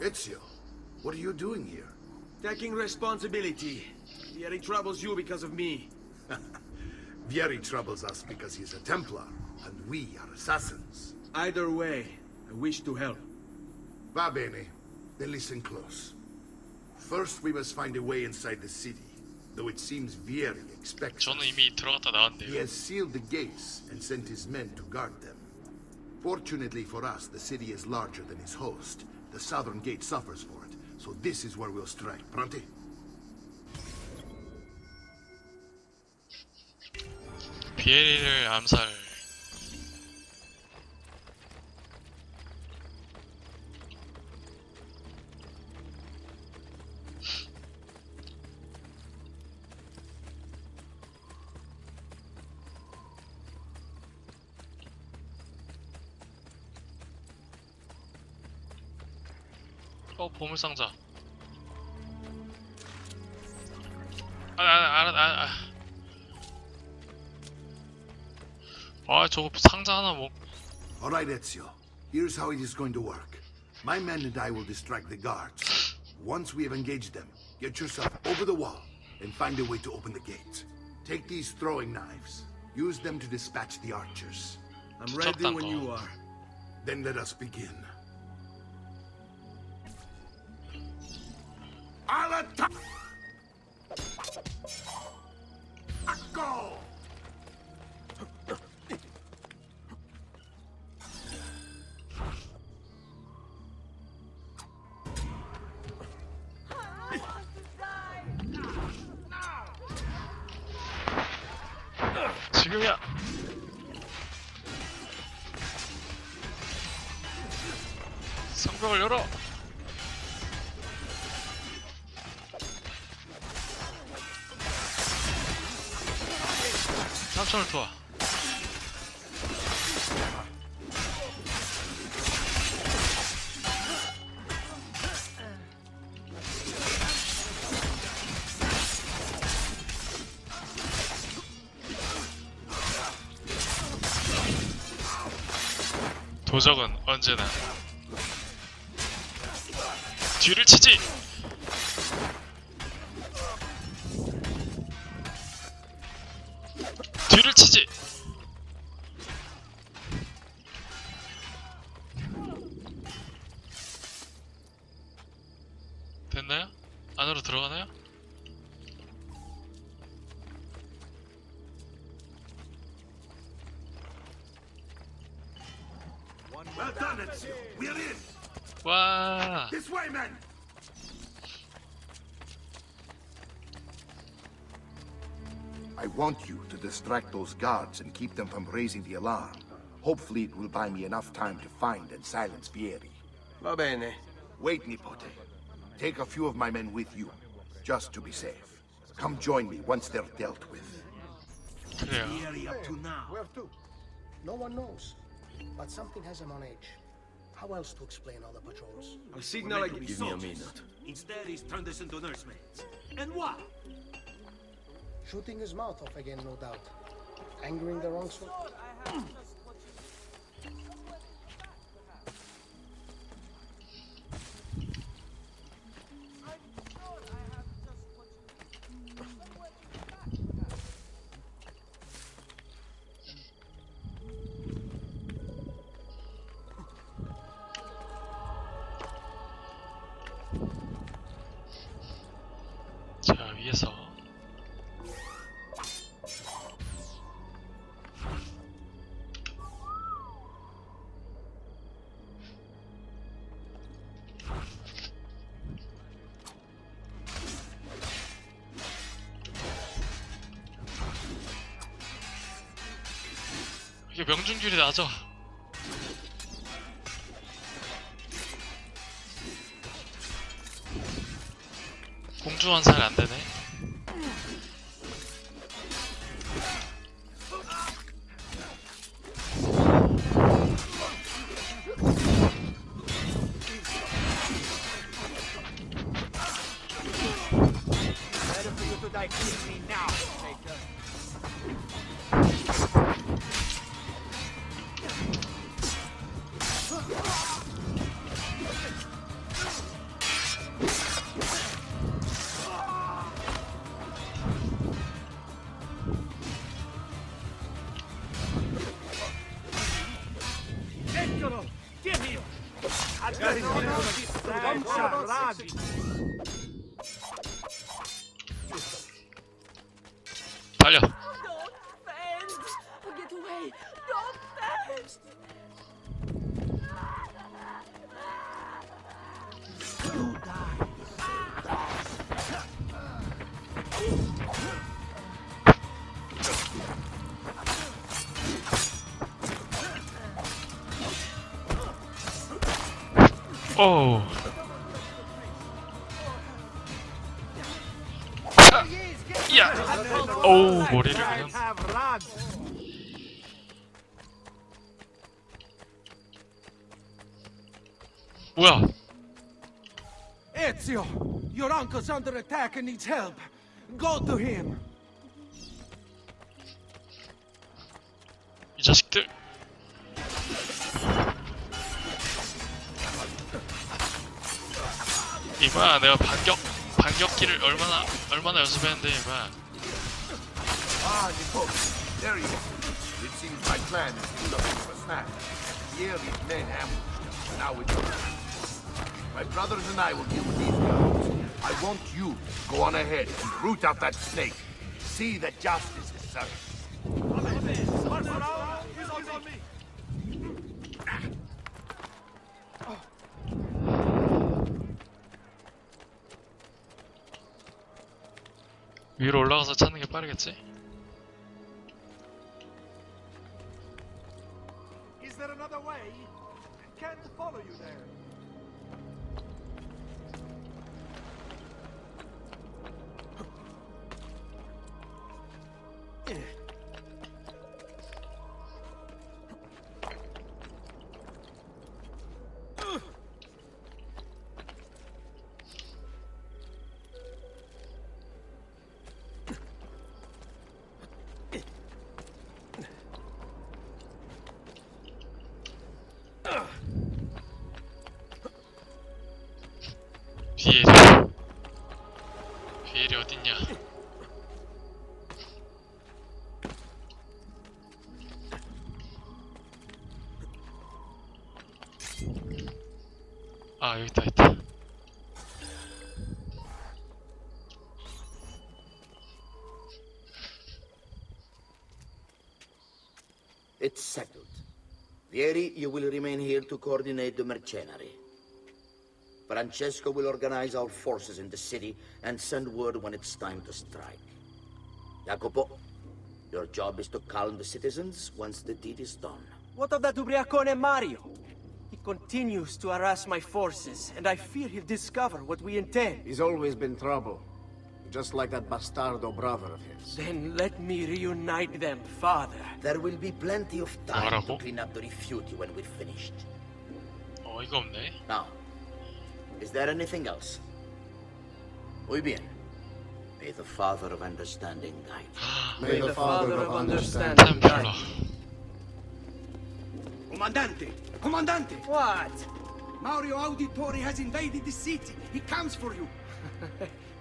Ezio, what are you doing here? Taking responsibility. Vieri troubles you because of me. Vieri troubles us because he's a Templar, and we are assassins. Either way, I wish to help. Va bene. Then listen close. First, we must find a way inside the city, though it seems Vieri expects 저는 us. 이미 들어갔다 He 나왔는데요. has sealed the gates and sent his men to guard them. Fortunately for us, the city is larger than its host. The southern gate suffers for it, so this is where we'll strike. Pronti? 비에리를 암살. 보물상자. 저거 상자 하나 뭐. All right, Ezio. Here's how it is going to work. My men and I will distract the guards. Once we have engaged them, get yourself over the wall and find a way to open the gate. Take these throwing knives. Use them to dispatch the archers. I'm ready when you are. Then let us begin. I'll attack! Go! 지금이야. 성벽을 열어. 삼천을 도와. 도적은 언제나 뒤를 치지. 뒤를 치지. 됐나요? 안으로 들어가나요? Well done, Ezio. We're in. 와. This way, men. I want you to distract those guards and keep them from raising the alarm. Hopefully it will buy me enough time to find and silence Vieri. Va bene. Wait, Nipote. Take a few of my men with you, just to be safe. Come join me once they're dealt with. 그래요. Vieri up to now. Where to? No one knows. But something has him on edge. How else to explain all the patrols? I'll signal like Give me a minute. Instead, he's turned us into nursemaids. And what? Shooting his mouth off again, no doubt. Angering the wrong sort. 자, 위에서 이게 명중률이 낮아. 공중 환살 안 되네. Better for you to die quickly now, Taker. 달려. Don't fence! Get away! Don't fence! 오. 야. 오, 머리를 그냥. 뭐야? Ezio, your uncle's under attack and needs help. Go to him. 이 자식들. 이봐, 내가 반격기를 얼마나 연습했는데 이봐. Ah, you folks. There he is. It seems my plan is still looking for snack. Here these men ambushed us. Now it's over. My brothers and I will deal with these guards. I want you to go on ahead and root out that snake. See that justice is served. 위로 올라가서 찾는 게 빠르겠지? Is there another way? I can't follow you there. 비엘이 어딨냐? 아, 여기 있다. It's settled. Vieri, you will remain here to coordinate the mercenary. Francesco will organize our forces in the city and send word when it's time to strike. Jacopo, your job is to calm the citizens once the deed is done. What of that ubriacone Mario? He continues to harass my forces, and I fear he'll discover what we intend. He's always been trouble. Just like that bastardo brother of his. Then let me reunite them, father. There will be plenty of time to 뭐라고? clean up the refuge when we're finished. 어이가 없네. Now, is there anything else? Muy bien. May the Father of Understanding guide you. May the Father of Understanding. 템플러. Comandante! Comandante! What? Mario Auditore has invaded the city. He comes for you.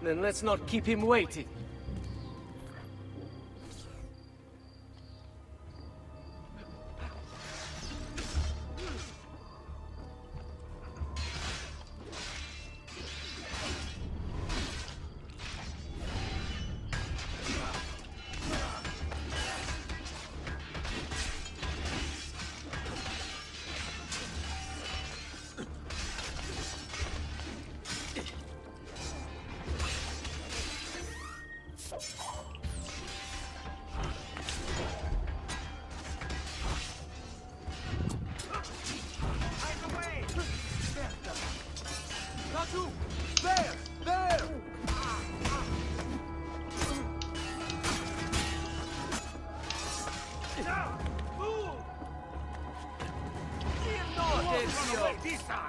Then let's not keep him waiting.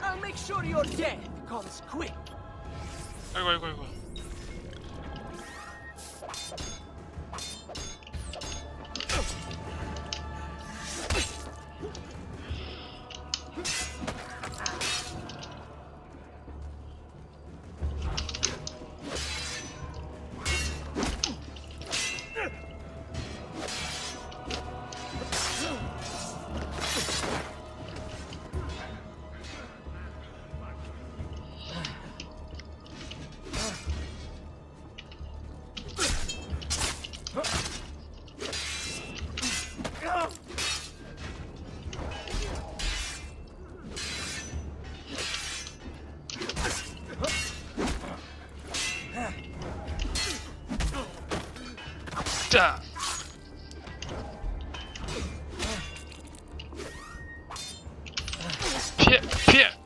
I'll make sure your death comes quick. 아이고. 자. 피해, 피해.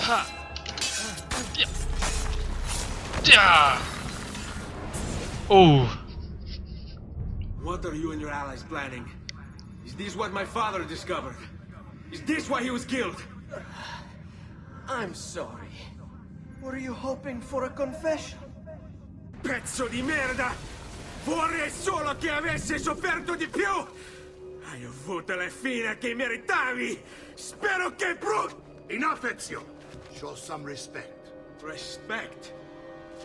하. 야. 오우. What are you and your allies planning? Is this what my father discovered? Is this why he was killed? I'm sorry. Were you hoping for a confession? Pezzo di merda! Vorrei solo che avessi sofferto di più! Hai avuto la fine che meritavi! Spero che Enough, Ezio! Show some respect. Respect?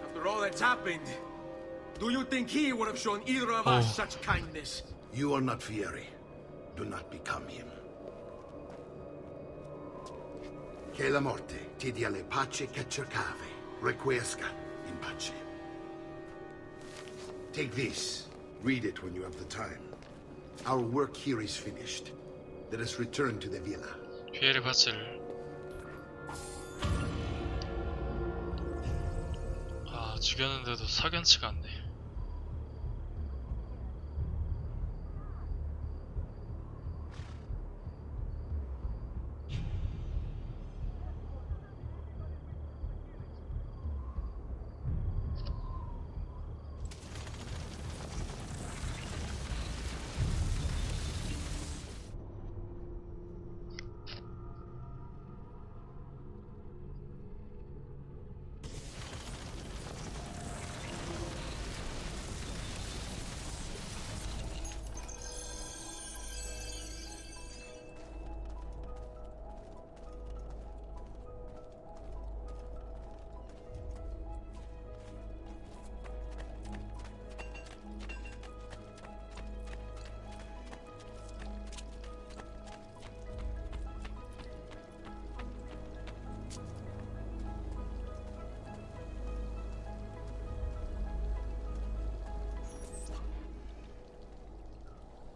After all that's happened, do you think he would have shown either of us such kindness? You are not Fieri. Do not become him. Che la morte ti dia le pace che cercavi. Requiesca in pace. Take this. Read it when you have the time. Our work here is finished. Let us return to the villa. 피해를 받을. 아, 죽였는데도 석연치가 않네.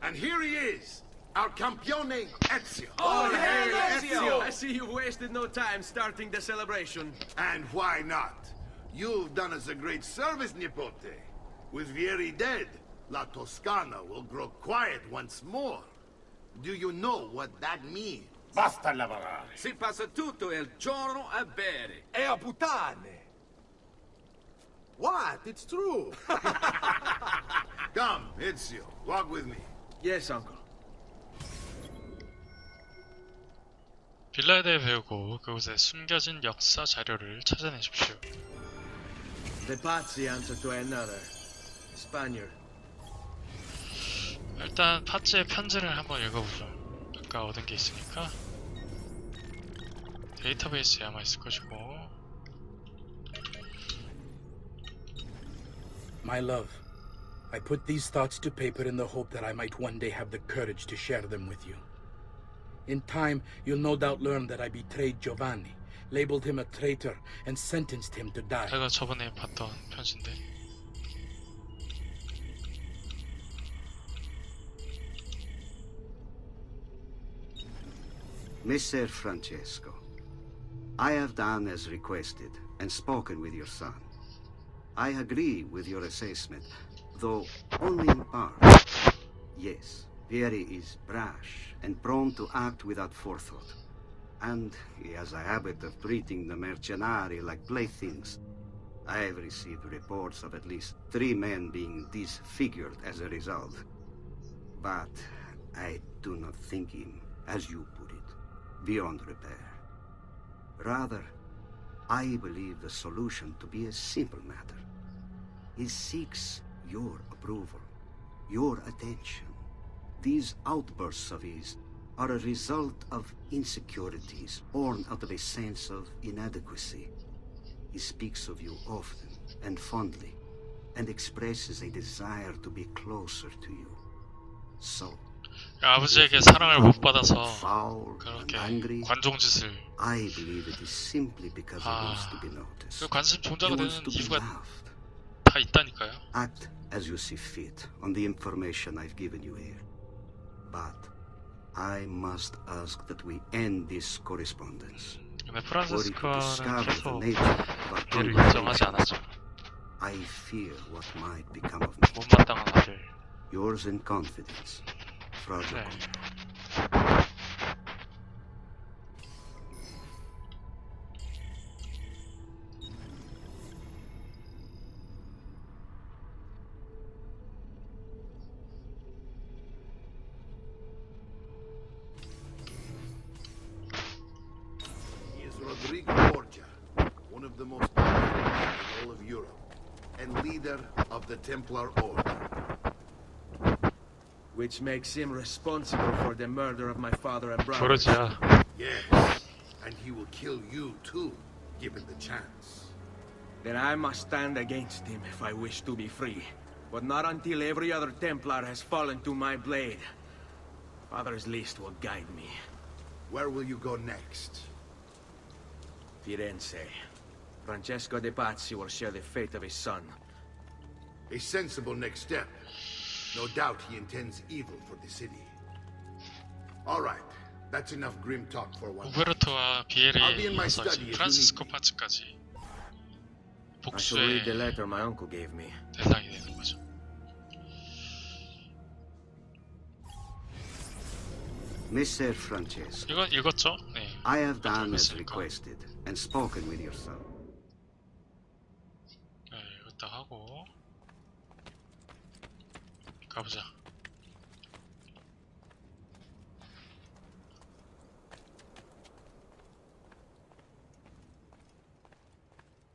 And here he is, our campione Ezio. Oh, hey, Ezio! I see you wasted no time starting the celebration. And why not? You've done us a great service, Nipote. With Vieri dead, La Toscana will grow quiet once more. Do you know what that means? Basta lavorare. Si passa tutto il giorno a bere. E a puttane. What? It's true. Come, Ezio, walk with me. Yes, uncle. 빌라에 대해 배우고 그곳에 숨겨진 역사 자료를 찾아내십시오. The Pazzi answer to another. Spaniard. 일단 파츠의 편지를 한번 읽어보죠. 아까 얻은 게 있으니까 데이터베이스에 아마 있을 것이고. My love, I put these thoughts to paper in the hope that I might one day have the courage to share them with you. In time, you'll no doubt learn that I betrayed Giovanni, labeled him a traitor, and sentenced him to die. 제가 저번에 봤던 편지인데. Messer Francesco, I have done as requested and spoken with your son. I agree with your assessment, though only in part. Yes, Vieri is brash and prone to act without forethought. And he has a habit of treating the mercenari like playthings. I have received reports of at least 3 men being disfigured as a result. But I do not think him, as you put it, beyond repair. Rather, I believe the solution to be a simple matter. He seeks your approval, your attention. These outbursts of his are a result of insecurities born out of a sense of inadequacy. He speaks of you often and fondly, and expresses a desire to be closer to you. So, 아버지에게 사랑을 못 받아서 foul 그렇게 and angry, 관종짓을. I believe it is simply because he wants to be 그 noticed. 관심 He 종자가 되는 wants to be 이유가 loved. 다 있다니까요. Act as you see fit on the information I've given you here. But I must ask that we end this correspondence. 근데 Were it to 프란시스코는 discover the 계속 nature of our 얘를 인정하지 않았죠. I fear what might become of me. 못마땅한 아들. Yours in confidence, Frau 그래. Jacob. He is Rodrigo Borgia, one of the most powerful men in all of Europe, and leader of the Templar Order. Which makes him responsible for the murder of my father and brother. 버러지야. Yes, and he will kill you too, given the chance. Then I must stand against him if I wish to be free. But not until every other Templar has fallen to my blade. Father's list will guide me. Where will you go next? Firenze. Francesco de Pazzi will share the fate of his son. A sensible next step. No doubt he intends evil for the city. All right, that's enough grim talk for one. 우베르토와 비엘에 I'll be in my 이어서 study if you 프란시스코 need me. 파츠까지 I shall read the 복수의 letter my uncle gave me. 대상이 되는 거죠. Messer Francesco, 이건 읽었죠? 네. I have done as 읽었으니까. requested and spoken with your son. 네, 읽었다 하고 가보자.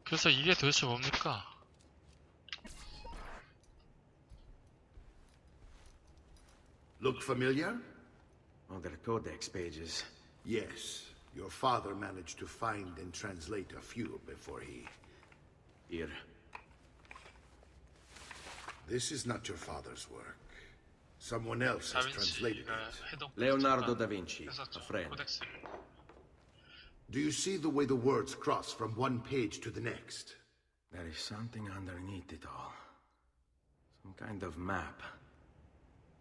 그래서 이게 도대체 뭡니까? Look familiar? On their codex pages. Yes. Your father managed to find and translate a few before he... Here. This is not your father's work. Someone else has translated 다빈치가 it. 해독 Leonardo da Vinci, 했었죠. a friend. 코덱스를. Do you see the way the words cross from one page to the next? There is something underneath it all. Some kind of map.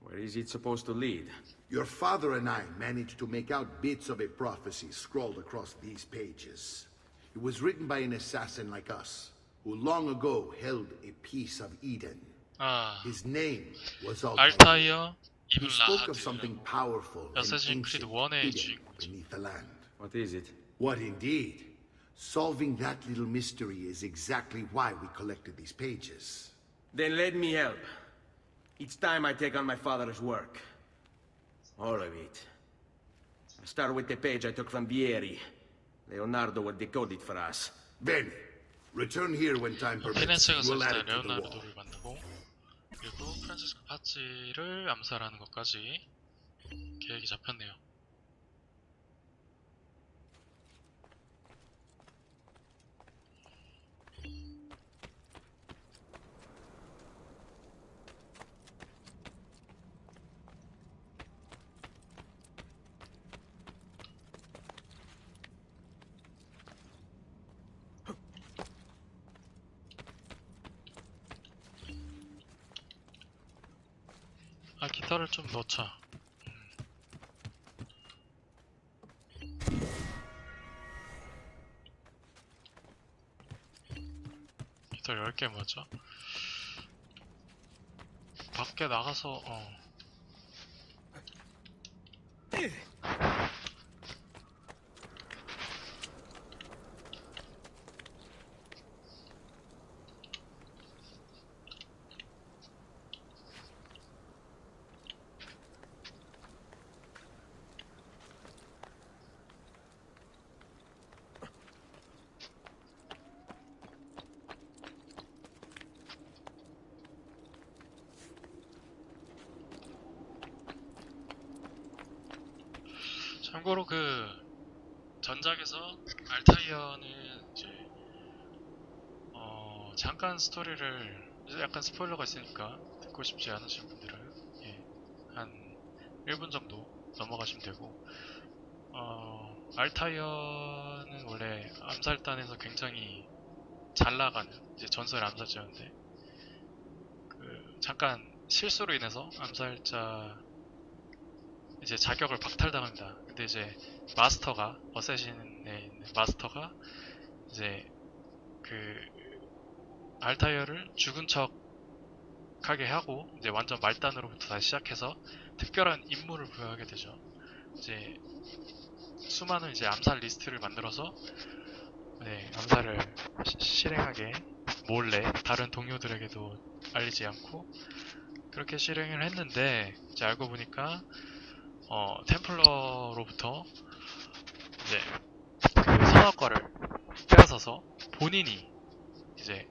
Where is it supposed to lead? Your father and I managed to make out bits of a prophecy scrawled across these pages. It was written by an assassin like us, who long ago held a piece of Eden. 아, His name was 알타이어 He 이블 spoke of something 라하드. powerful and 어쌔신크리드 ancient 1의 hidden 주인공이죠. beneath the land. What is it? What indeed? Solving that little mystery is exactly why we collected these pages. Then let me help. It's time I take on my father's work. All of it. I'll start with the page I took from Vieri. Leonardo will decode it for us. Bene. Return here when time permits. 피렌체가 We'll 썼을 add 때 it to the wall. 레오나르도를 만들고 그리고 프란시스코 파치를 암살하는 것까지 계획이 잡혔네요. 아, 기타를 좀 넣자. 기타 10개 뭐죠? 밖에 나가서 참고로 그 전작에서 알타이어는 이제 잠깐 스토리를 이제 약간 스포일러가 있으니까 듣고 싶지 않으신 분들은 한 1분 정도 넘어가시면 되고, 알타이어는 원래 암살단에서 굉장히 잘 나가는 이제 전설 암살자였는데, 잠깐 실수로 인해서 암살자 이제 자격을 박탈당합니다. 근데 이제 마스터가, 어쌔신에 있는 마스터가 이제 알타이어를 죽은 척 하게 하고 이제 완전 말단으로부터 다시 시작해서 특별한 임무를 부여하게 되죠. 이제 수많은 이제 암살 리스트를 만들어서 암살을 실행하게 몰래 다른 동료들에게도 알리지 않고 그렇게 실행을 했는데, 이제 알고 보니까 템플러로부터 이제 선악과를 빼앗아서 본인이 이제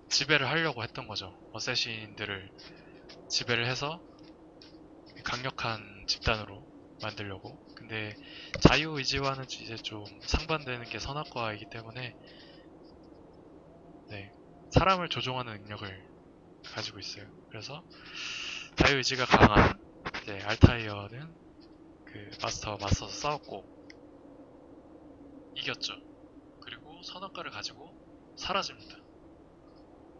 지배를 하려고 했던 거죠. 어쌔신들을 지배를 해서 강력한 집단으로 만들려고. 근데 자유의지와는 이제 좀 상반되는 게 선악과이기 때문에 사람을 조종하는 능력을 가지고 있어요. 그래서 자유의지가 강한 알타이어는 마스터와 맞서서 싸웠고 이겼죠. 그리고 선악과를 가지고 사라집니다.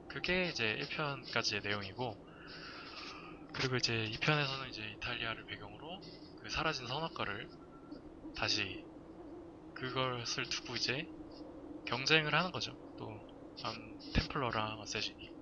그게 이제 1편까지의 내용이고, 그리고 이제 2편에서는 이제 이탈리아를 배경으로 사라진 선악과를 다시 그것을 두고 이제 경쟁을 하는 거죠. 또 템플러랑 어쌔신이.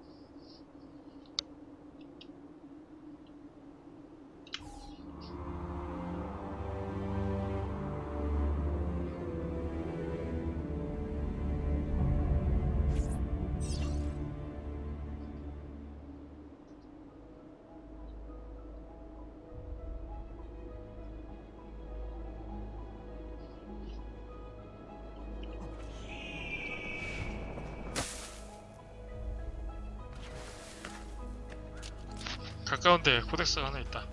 가까운데 코덱스가 하나 있다.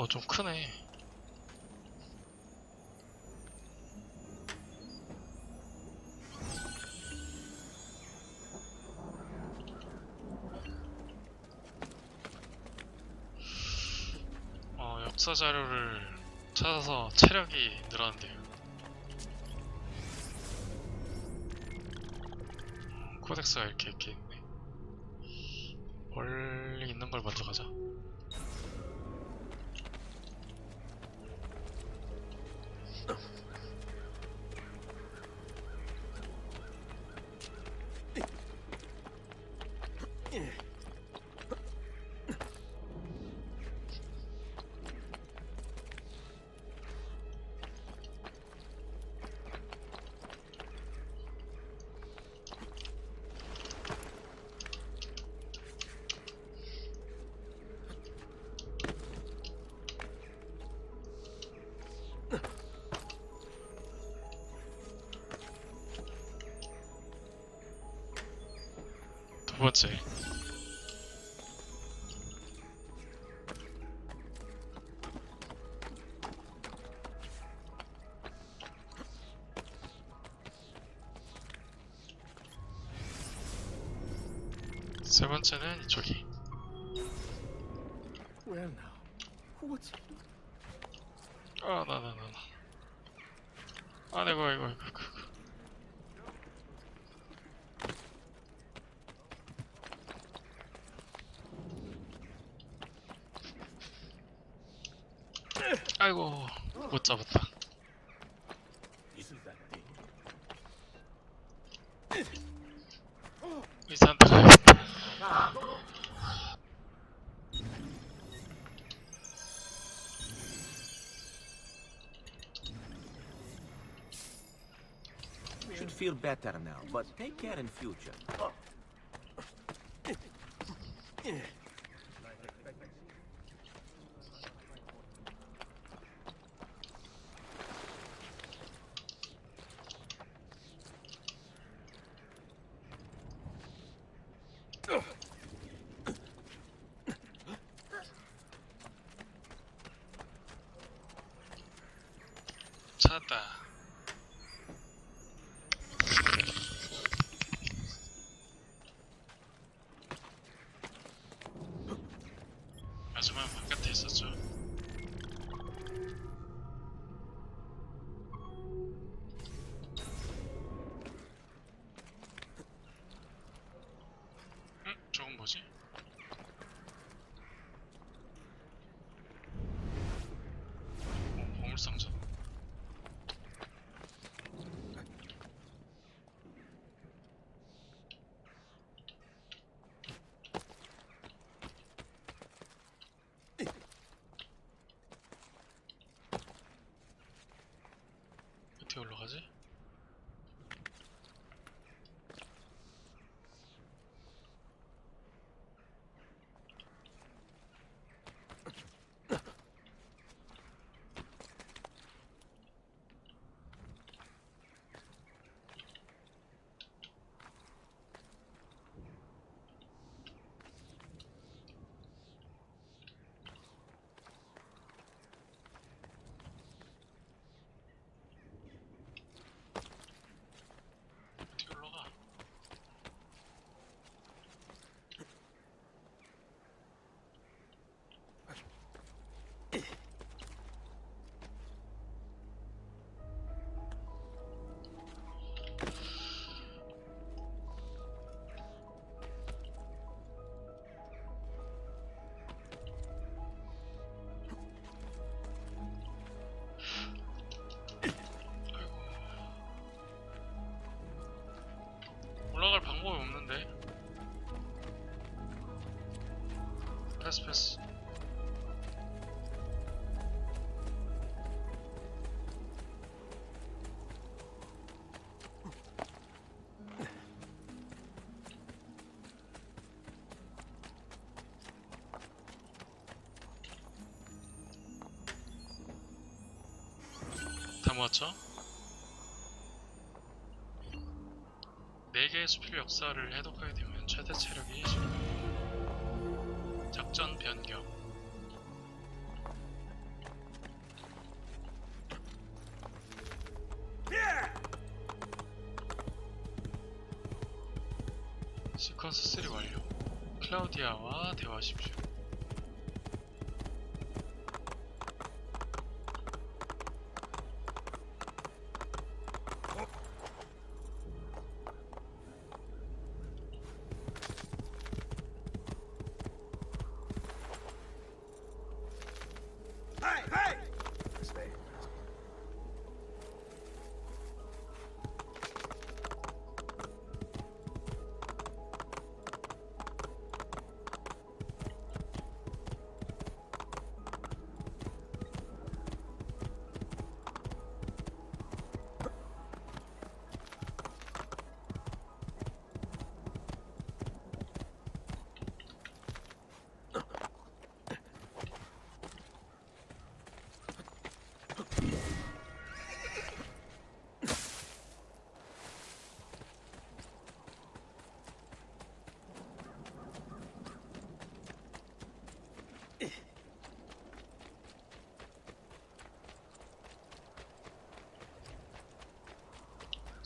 좀 크네. 역사 자료를 찾아서 체력이 늘었는데요. 코덱스가 이렇게 있네. 멀리 있는 걸 먼저 가자. 두 번째. 세 번째는 이쪽이. 아이고. 아이고, 못 잡았다. 의사한테 가야겠다. Should feel better now, but take care in future. 찾았다. 어떻게 올라가지? 어떻게 올라가? 올라갈 방법이 없는데. 패스. 다 모았죠? 4개의 수필 역사를 해독하게 되면 최대 체력이 20. 작전 변경. 시퀀스 3 완료. 클라우디아와 대화하십시오.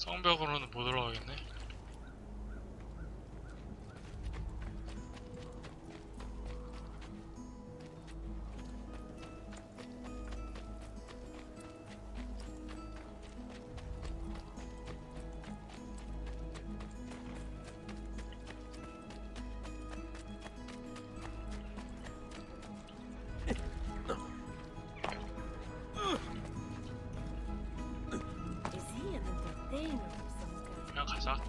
성벽으로는 못 올라가겠네. 그냥 가자.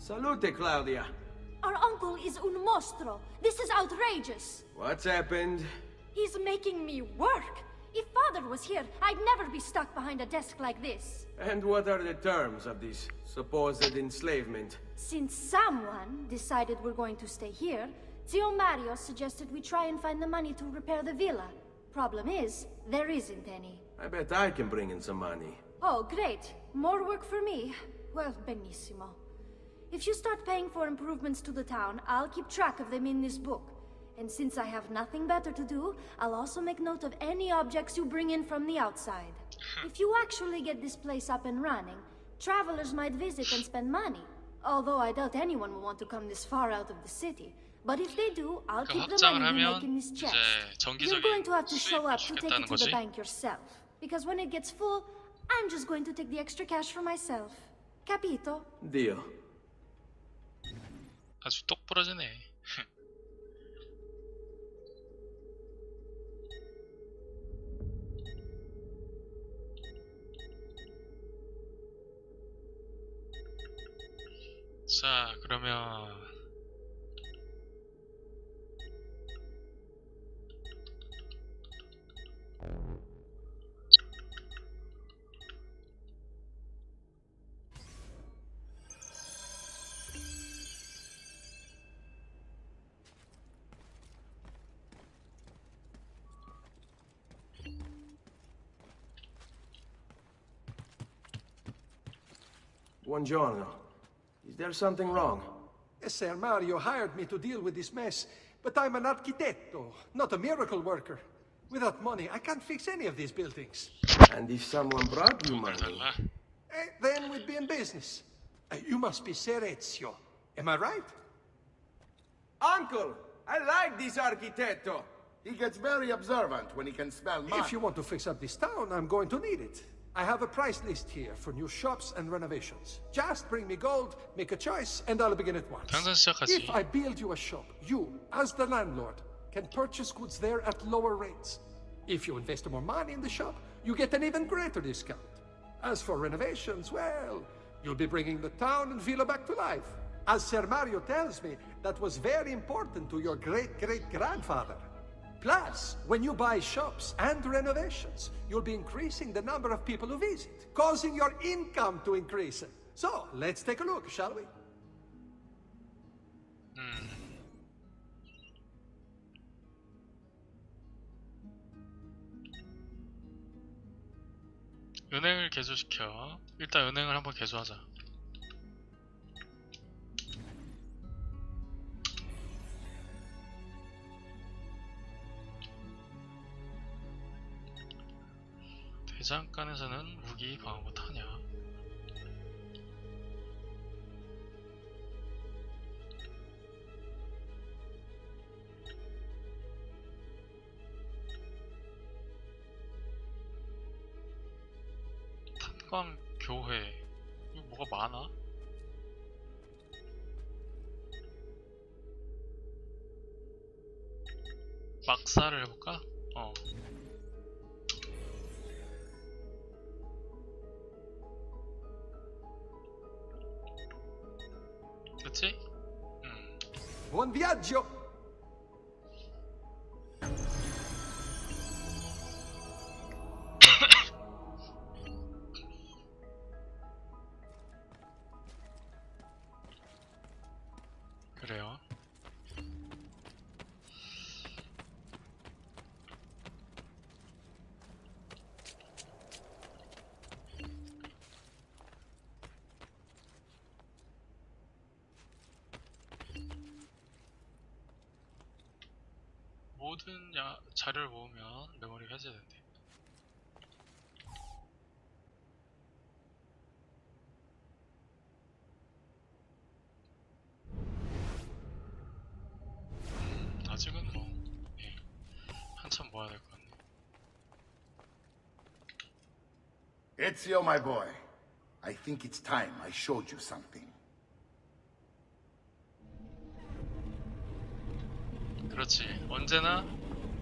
Salute, Claudia. Our uncle is un mostro. This is outrageous. What's happened? He's making me work. If father was here, I'd never be stuck behind a desk like this. And what are the terms of this supposed enslavement? Since someone decided we're going to stay here, Zio Mario suggested we try and find the money to repair the villa. Problem is, there isn't any. I bet I can bring in some money. Oh, great. More work for me. Well, benissimo. If you start paying for improvements to the town, I'll keep track of them in this book. And since I have nothing better to do, I'll also make note of any objects you bring in from the outside. If you actually get this place up and running, travelers might visit and spend money. Although I doubt anyone will want to come this far out of the city. But if they do, I'll keep the money we make in this chest. You're going to have to show up to take it to the bank yourself. because when it gets full, I'm just going to take the extra cash for myself. Capito? Deal. 아주 똑부러지네. 자, 그러면 Buongiorno. Is there something wrong? Ser Mario hired me to deal with this mess, but I'm an architetto, not a miracle worker. Without money, I can't fix any of these buildings. And if someone brought you money? Then we'd be in business. You must be Ser Ezio. Am I right? Uncle! I like this architetto! He gets very observant when he can smell mud. If you want to fix up this town, I'm going to need it. I have a price list here for new shops and renovations. Just bring me gold, make a choice, and I'll begin at once. 당장 시작하지. If I build you a shop, you, as the landlord, can purchase goods there at lower rates. If you invest more money in the shop, you get an even greater discount. As for renovations, well, you'll be bringing the town and villa back to life. As Ser Mario tells me, that was very important to your great-great-grandfather. Plus, when you buy shops and renovations, you'll be increasing the number of people who visit, causing your income to increase. So, let's take a look, shall we? 은행을 개조시켜. 일단 은행을 한번 개조하자. 대장간에서는 무기, 방어구, 탄약. 탄광 교회. 이거 뭐가 많아? 막사를 해볼까? 됐지? Buon viaggio! 그래요. 모든 자료를 모으면 메모리가 해제된대. 아직은 뭐 한참 모아야 될 것 같네. Ezio, my boy. I think it's time I showed you something. 그렇지. 언제나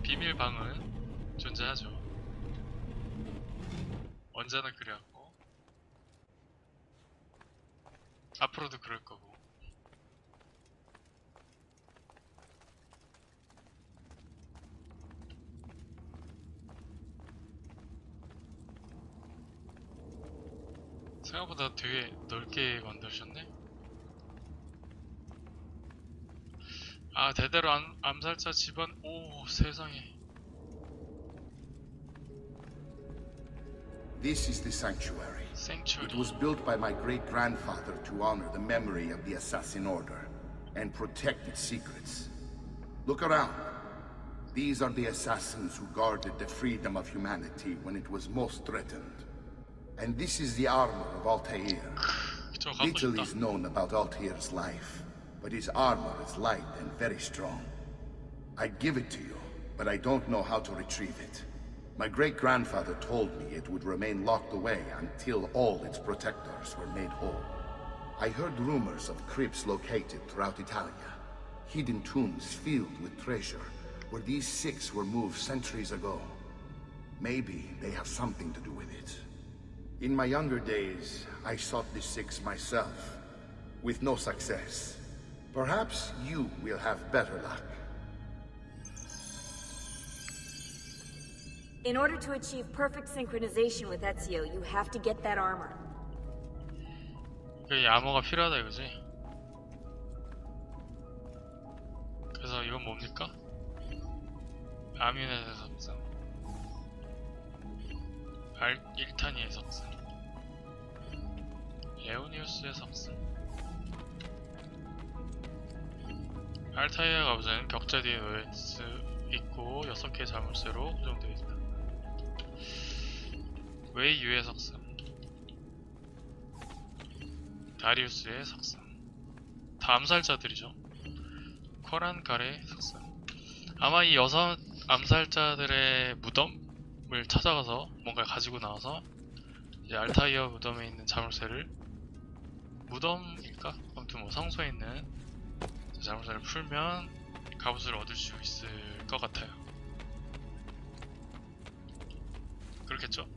비밀방은 존재하죠. 언제나 그래왔고 앞으로도 그럴 거고. 생각보다 되게 넓게 만드셨네. 아, 대대로 암살자 집안. 오, 세상에. This is the sanctuary. Sanctuary. It was built by my great-grandfather to honor the memory of the assassin order and protect its secrets. Look around. These are the assassins who guarded the freedom of humanity when it was most threatened. And this is the armor of Altair. Little is known about Altair's life, but his armor is light and very strong. I'd give it to you, but I don't know how to retrieve it. My great-grandfather told me it would remain locked away until all its protectors were made whole. I heard rumors of crypts located throughout Italia, hidden tombs filled with treasure, where these six were moved centuries ago. Maybe they have something to do with it. In my younger days, I sought the six myself, with no success. Perhaps you will have better luck. In order to achieve perfect synchronization with Ezio, you have to get that armor. 이 암호가 필요하다 이거지? 그래서 이건 뭡니까? 아뮤넷의 석상, 일타니의 석상, 레오니우스의 석상. 알타이아 가부제는 격자 뒤에 놓일 수 있고 6개의 자물쇠로 고정되어 있다. 웨이유의 석상, 다리우스의 석상, 다 암살자들이죠. 코란갈의 석상. 아마 이 6 암살자들의 무덤을 찾아가서 뭔가 가지고 나와서 이제 알타이아 무덤에 있는 자물쇠를, 무덤일까? 아무튼 뭐 성소에 있는 자물쇠를 풀면 갑옷을 얻을 수 있을 것 같아요. 그렇겠죠?